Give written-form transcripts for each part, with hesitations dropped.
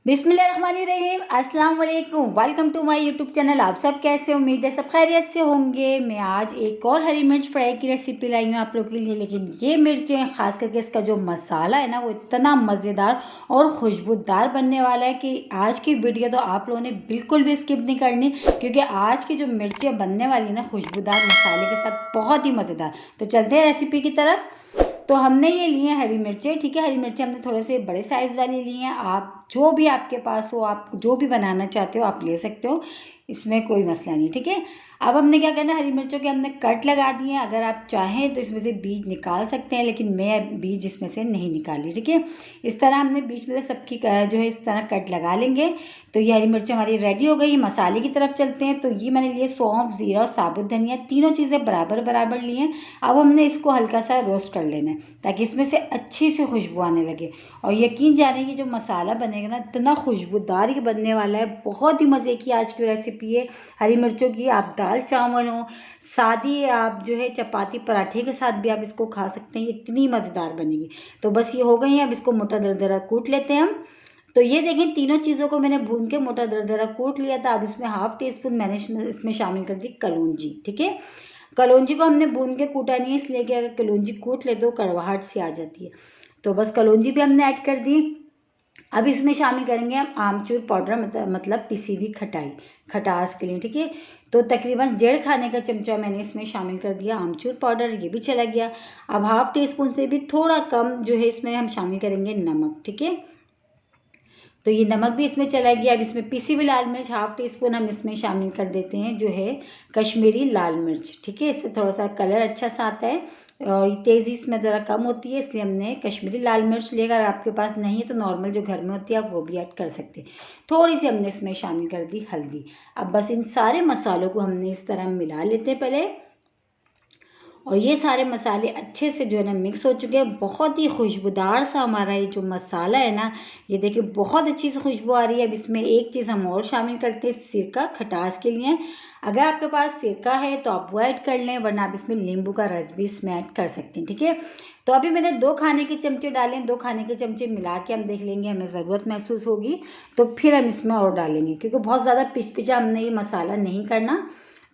बिस्मिल्लाहिर्रहमानिर्रहीम, अस्सलाम वालेकुम। Welcome to my YouTube channel. आप सब कैसे, उम्मीद है सब खैरियत से होंगे। मैं आज एक और हरी मिर्च फ्राई की रेसिपी लाई हूँ आप लोगों के लिए। लेकिन ये मिर्चें, ख़ास करके इसका जो मसाला है ना, वो इतना मज़ेदार और खुशबूदार बनने वाला है कि आज की वीडियो तो आप लोगों ने बिल्कुल भी स्किप नहीं करनी, क्योंकि आज की जो मिर्चें बनने वाली है ना, खुशबूदार मसाले के साथ बहुत ही मज़ेदार। तो चलते हैं रेसिपी की तरफ। तो हमने ये लिए हैं हरी मिर्चें, ठीक है। हरी मिर्चें हमने थोड़े से बड़े साइज़ वाली ली हैं। आप जो भी आपके पास हो, आप जो भी बनाना चाहते हो आप ले सकते हो, इसमें कोई मसला नहीं, ठीक है। अब हमने क्या करना है, हरी मिर्चों के हमने कट लगा दिए हैं। अगर आप चाहें तो इसमें से बीज निकाल सकते हैं, लेकिन मैं बीज इसमें से नहीं निकाली, ठीक है। इस तरह हमने बीच में से सबकी जो है इस तरह कट लगा लेंगे। तो ये हरी मिर्चें हमारी रेडी हो गई। मसाले की तरफ चलते हैं। तो ये मैंने लिए सौंफ, ज़ीरा और साबुत धनिया, तीनों चीज़ें बराबर बराबर ली हैं। अब हमने इसको हल्का सा रोस्ट कर लेना है, ताकि इसमें से अच्छी सी खुशबू आने लगे। और यकीन जाने ये जो मसाला बनेगा ना, इतना खुशबूदार ये बनने वाला है। बहुत ही मज़े की आज की रेसिपी है हरी मिर्चों की। आप दाल चावल हो, सादी आप जो है चपाती पराठे के साथ भी आप इसको खा सकते हैं, इतनी मज़ेदार बनेगी। तो बस ये हो गई है। अब इसको मोटा दरदरा कूट लेते हैं हम। तो ये देखें, तीनों चीज़ों को मैंने भून के मोटा दरदरा कूट लिया था। अब इसमें हाफ टी स्पून मैंने इसमें शामिल कर दी कलौंजी, ठीक है। कलौंजी को हमने भून के कूटा नहीं है, इसलिए कि अगर कलौंजी कूट ले तो कड़वाहट सी आ जाती है। तो बस कलौंजी भी हमने ऐड कर दी। अब इसमें शामिल करेंगे हम आमचूर पाउडर, मतलब पिसी हुई खटाई, खटास के लिए, ठीक है। तो तकरीबन 1.5 खाने का चमचा मैंने इसमें शामिल कर दिया आमचूर पाउडर, ये भी चला गया। अब हाफ टी स्पून से भी थोड़ा कम जो है इसमें हम शामिल करेंगे नमक, ठीक है। तो ये नमक भी इसमें चला गया। अब इसमें पिसी हुई लाल मिर्च हाफ टी स्पून हम इसमें शामिल कर देते हैं, जो है कश्मीरी लाल मिर्च, ठीक है। इससे थोड़ा सा कलर अच्छा सा आता है और तेज़ी इसमें ज़रा कम होती है, इसलिए हमने कश्मीरी लाल मिर्च लिया। अगर आपके पास नहीं है तो नॉर्मल जो घर में होती है आप वो भी ऐड कर सकते हैं। थोड़ी सी हमने इसमें शामिल कर दी हल्दी। अब बस इन सारे मसालों को हमने इस तरह मिला लेते हैं पहले। और ये सारे मसाले अच्छे से जो है ना मिक्स हो चुके हैं। बहुत ही खुशबूदार सा हमारा ये जो मसाला है ना, ये देखिए बहुत अच्छी सी खुशबू आ रही है। अब इसमें एक चीज़ हम और शामिल करते हैं, सिरका, खटास के लिए। अगर आपके पास सिरका है तो आप वो ऐड कर लें, वरना आप इसमें नींबू का रस भी इसमें ऐड कर सकते हैं, ठीक है। तो अभी मैंने 2 खाने के चमचे डाले। 2 खाने के चमचे मिला के हम देख लेंगे, हमें ज़रूरत महसूस होगी तो फिर हम इसमें और डालेंगे, क्योंकि बहुत ज़्यादा पिचपिचा हमने ये मसाला नहीं करना।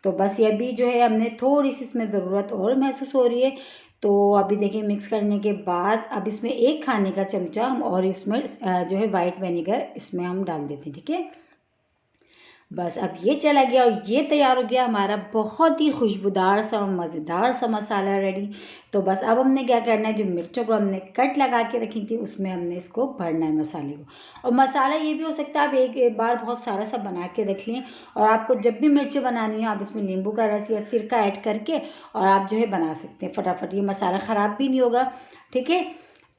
तो बस ये अभी जो है हमने थोड़ी सी इसमें ज़रूरत और महसूस हो रही है। तो अभी देखिए मिक्स करने के बाद अब इसमें 1 खाने का चमचा हम और इसमें जो है वाइट विनेगर इसमें हम डाल देते हैं, ठीक है। बस अब ये चला गया और ये तैयार हो गया हमारा बहुत ही खुशबूदार सा और मज़ेदार सा मसाला रेडी। तो बस अब हमने क्या करना है, जो मिर्चों को हमने कट लगा के रखी थी उसमें हमने इसको भरना है मसाले को। और मसाला ये भी हो सकता है आप एक बार बहुत सारा सा बना के रख लें, और आपको जब भी मिर्चें बनानी हो आप इसमें नींबू का रस या सिरका ऐड करके और आप जो है बना सकते हैं फटाफट। ये मसाला ख़राब भी नहीं होगा, ठीक है।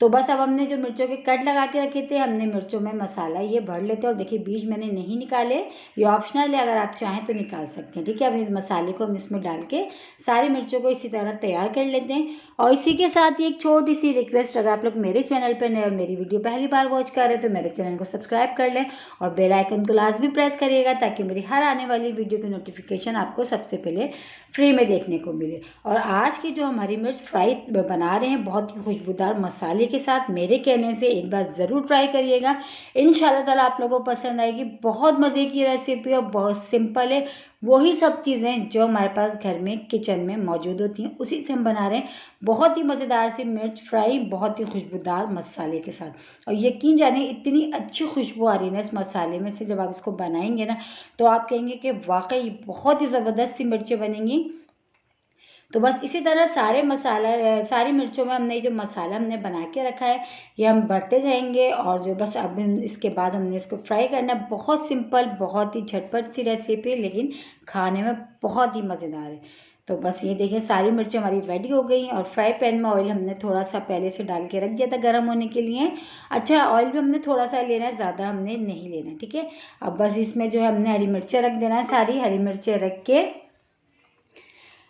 तो बस अब हमने जो मिर्चों के कट लगा के रखे थे, हमने मिर्चों में मसाला ये भर लेते हैं। और देखिए बीज मैंने नहीं निकाले, ये ऑप्शनल है, अगर आप चाहें तो निकाल सकते हैं, ठीक है। अब इस मसाले को हम इसमें डाल के सारी मिर्चों को इसी तरह तैयार कर लेते हैं। और इसी के साथ ही एक छोटी सी रिक्वेस्ट, अगर आप लोग मेरे चैनल पर नए और मेरी वीडियो पहली बार वॉच कर रहे हैं तो मेरे चैनल को सब्सक्राइब कर लें और बेल आइकन को लाजमी प्रेस करिएगा, ताकि मेरी हर आने वाली वीडियो की नोटिफिकेशन आपको सबसे पहले फ्री में देखने को मिले। और आज की जो हम हरी मिर्च फ्राई बना रहे हैं बहुत ही खुशबूदार मसाले के साथ, मेरे कहने से एक बार ज़रूर ट्राई करिएगा। इंशाल्लाह ताला आप लोगों को पसंद आएगी। बहुत मज़े की रेसिपी और बहुत सिंपल है। वही सब चीज़ें जो हमारे पास घर में किचन में मौजूद होती हैं उसी से हम बना रहे हैं। बहुत ही मज़ेदार सी मिर्च फ्राई बहुत ही खुशबूदार मसाले के साथ। और यकीन जाने इतनी अच्छी खुशबू आ रही है ना इस मसाले में से, जब आप इसको बनाएंगे ना तो आप कहेंगे कि वाकई बहुत ही ज़बरदस्त सी मिर्चें बनेंगी। तो बस इसी तरह सारी मिर्चों में हमने जो मसाला हमने बना के रखा है ये हम भरते जाएंगे। और जो बस अब इसके बाद हमने इसको फ्राई करना है। बहुत सिंपल, बहुत ही झटपट सी रेसिपी, लेकिन खाने में बहुत ही मज़ेदार है। तो बस ये देखिए सारी मिर्चें हमारी रेडी हो गई। और फ्राई पैन में ऑयल हमने थोड़ा सा पहले से डाल के रख दिया था गर्म होने के लिए। अच्छा, ऑयल भी हमने थोड़ा सा लेना है, ज़्यादा हमने नहीं लेना, ठीक है। अब बस इसमें जो है हमने हरी मिर्चें रख देना है। सारी हरी मिर्चें रख के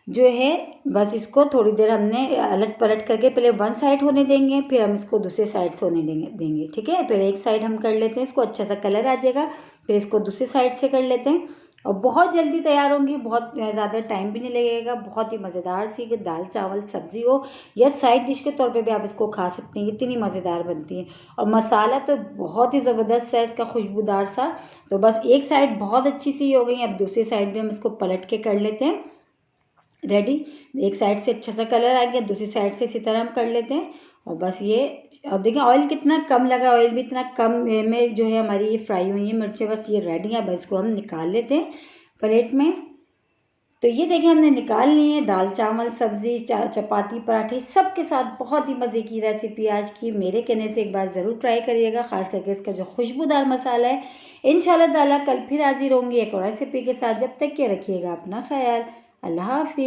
जो है बस इसको थोड़ी देर हमने अलट पलट करके पहले वन साइड होने देंगे, फिर हम इसको दूसरे साइड से होने देंगे, ठीक है। पहले एक साइड हम कर लेते हैं, इसको अच्छा सा कलर आ जाएगा, फिर इसको दूसरी साइड से कर लेते हैं। और बहुत जल्दी तैयार होंगी, बहुत ज़्यादा टाइम भी नहीं लगेगा। बहुत ही मज़ेदार सी कि दाल चावल सब्ज़ी हो या साइड डिश के तौर पे भी आप इसको खा सकते हैं, इतनी मज़ेदार बनती है। और मसाला तो बहुत ही ज़बरदस्त है इसका, खुशबूदार सा। तो बस एक साइड बहुत अच्छी सी हो गई, अब दूसरी साइड भी हम इसको पलट के कर लेते हैं रेडी। एक साइड से अच्छा सा कलर आ गया, दूसरी साइड से इसी तरह हम कर लेते हैं। और बस ये, और देखिए ऑयल कितना कम लगा, ऑयल भी इतना कम में जो है हमारी ये फ्राई हुई है मिर्चें, बस ये रेडी है। बस इसको हम निकाल लेते हैं प्लेट में। तो ये देखिए हमने निकाल ली है दाल चावल सब्ज़ी चपाती पराठे सबके साथ। बहुत ही मज़े की रेसिपी आज की, मेरे कहने से एक बार ज़रूर ट्राई करिएगा, ख़ास करके इसका जो खुशबूदार मसाला है। इंशाल्लाह ताला कल फिर हाजिर होंगी एक और रेसिपी के साथ। जब तक के रखिएगा अपना ख्याल। अल्लाह हाफिज़।